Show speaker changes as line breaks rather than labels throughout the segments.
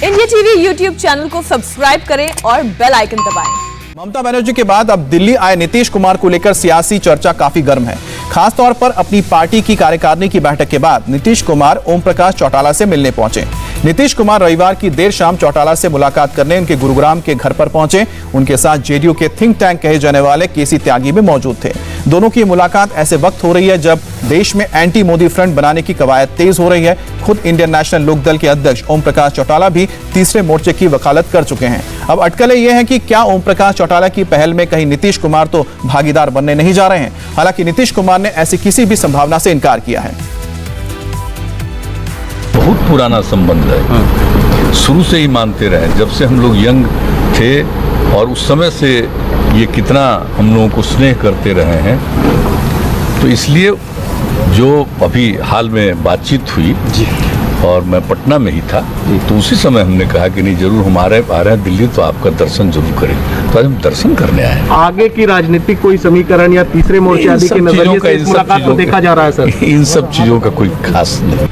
India TV YouTube channel को subscribe करें और बेल आइकन दबाएं।
ममता बनर्जी के बाद अब दिल्ली आए नीतीश कुमार को लेकर सियासी चर्चा काफी गर्म है। खासतौर पर अपनी पार्टी की कार्यकारिणी की बैठक के बाद नीतीश कुमार ओम प्रकाश चौटाला से मिलने पहुंचे। नीतीश कुमार रविवार की देर शाम चौटाला से मुलाकात करने उनके गुरुग्राम के घर पर पहुंचे। उनके साथ जेडीयू के थिंक टैंक कहे जाने वाले केसी त्यागी भी मौजूद थे। दोनों की मुलाकात ऐसे वक्त हो रही है जब देश में एंटी मोदी फ्रंट बनाने की कवायद तेज हो रही है। खुद इंडियन नेशनल लोकदल के अध्यक्ष ओम प्रकाश चौटाला भी तीसरे मोर्चे की वकालत कर चुके हैं। अब अटकलें यह है कि क्या ओम प्रकाश चौटाला की पहल में कहीं नीतीश कुमार तो भागीदार बनने नहीं जा रहे हैं। हालांकि नीतीश कुमार ने ऐसी किसी भी संभावना से इनकार किया है।
बहुत पुराना संबंध है, शुरू से ही मानते रहे, जब से हम लोग यंग थे और उस समय से ये कितना हम लोगों को स्नेह करते रहे हैं। तो इसलिए जो अभी हाल में बातचीत हुई और मैं पटना में ही था, तो उसी समय हमने कहा कि नहीं, जरूर हम आ रहे हैं दिल्ली, तो आपका दर्शन जरूर करें। तो आज हम दर्शन करने आए हैं।
आगे की राजनीतिक कोई समीकरण या तीसरे मोर्चे आदि के नजरिए से इस मुलाकात को देखा जा रहा है सर?
इन सब चीजों का कोई खास नहीं।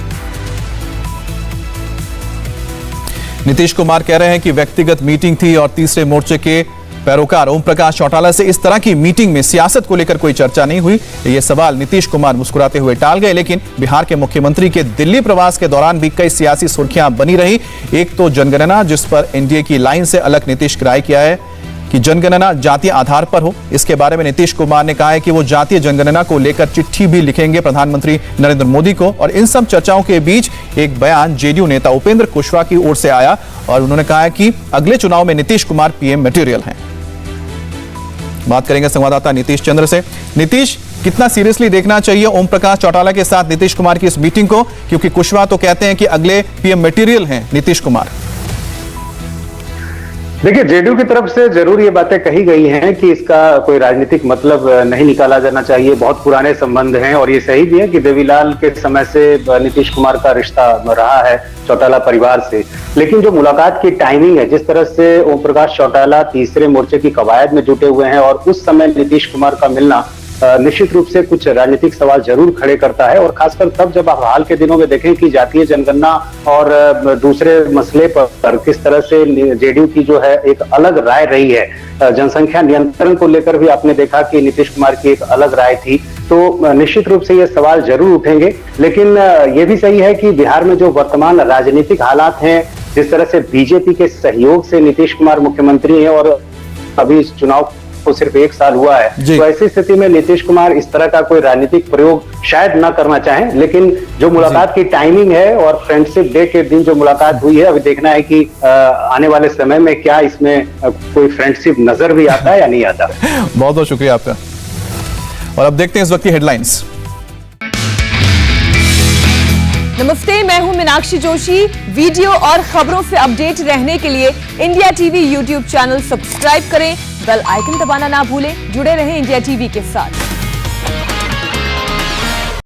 नीतीश कुमार कह रहे हैं कि व्यक्तिगत मीटिंग थी और तीसरे मोर्चे के पैरोकार ओम प्रकाश चौटाला से इस तरह की मीटिंग में सियासत को लेकर कोई चर्चा नहीं हुई। ये सवाल नीतीश कुमार मुस्कुराते हुए टाल गए। लेकिन बिहार के मुख्यमंत्री के दिल्ली प्रवास के दौरान भी कई सियासी सुर्खियां बनी रही। एक तो जनगणना, जिस पर एनडीए की लाइन से अलग नीतीश की राय किया है कि जनगणना जातीय आधार पर हो। इसके बारे में नीतीश कुमार ने कहा है कि वो जातीय जनगणना को लेकर चिट्ठी भी लिखेंगे प्रधानमंत्री नरेंद्र मोदी को। और इन सब चर्चाओं के बीच एक बयान जेडीयू नेता उपेंद्र कुशवाहा की ओर से आया और उन्होंने कहा है कि अगले चुनाव में नीतीश कुमार पीएम मटेरियल हैं। बात करेंगे संवाददाता नीतीश चंद्र से। नीतीश, कितना सीरियसली देखना चाहिए ओम प्रकाश चौटाला के साथ नीतीश कुमार की इस मीटिंग को, क्योंकि कुशवाहा तो कहते हैं कि अगले पीएम मटेरियल हैं नीतीश कुमार।
देखिए, जेडीयू की तरफ से जरूर ये बातें कही गई हैं कि इसका कोई राजनीतिक मतलब नहीं निकाला जाना चाहिए। बहुत पुराने संबंध हैं और ये सही भी है कि देवीलाल के समय से नीतीश कुमार का रिश्ता रहा है चौटाला परिवार से। लेकिन जो मुलाकात की टाइमिंग है, जिस तरह से ओम प्रकाश चौटाला तीसरे मोर्चे की कवायद में जुटे हुए हैं और उस समय नीतीश कुमार का मिलना निश्चित रूप से कुछ राजनीतिक सवाल जरूर खड़े करता है। और खासकर तब जब आप हाल के दिनों में देखें कि जातीय जनगणना और दूसरे मसले पर किस तरह से जेडीयू की जो है एक अलग राय रही है। जनसंख्या नियंत्रण को लेकर भी आपने देखा कि नीतीश कुमार की एक अलग राय थी। तो निश्चित रूप से ये सवाल जरूर उठेंगे। लेकिन ये भी सही है कि बिहार में जो वर्तमान राजनीतिक हालात हैं, जिस तरह से बीजेपी के सहयोग से नीतीश कुमार मुख्यमंत्री हैं और अभी इस चुनाव को सिर्फ 1 साल हुआ है, तो ऐसी स्थिति में नीतीश कुमार इस तरह का कोई राजनीतिक प्रयोग शायद ना करना चाहें। लेकिन जो मुलाकात की टाइमिंग है और फ्रेंडशिप डे के दिन जो मुलाकात हुई है, अभी देखना है कि आने वाले समय में क्या इसमें कोई फ्रेंडशिप नजर भी आता है या नहीं आता।
बहुत बहुत शुक्रिया आपका। और अब देखते हैं इस वक्त की हेडलाइंस।
नमस्ते, मैं हूं मीनाक्षी जोशी। वीडियो और खबरों से अपडेट रहने के लिए India TV YouTube channel subscribe करें, बेल आइकन दबाना ना भूलें। जुड़े रहें इंडिया टीवी के साथ।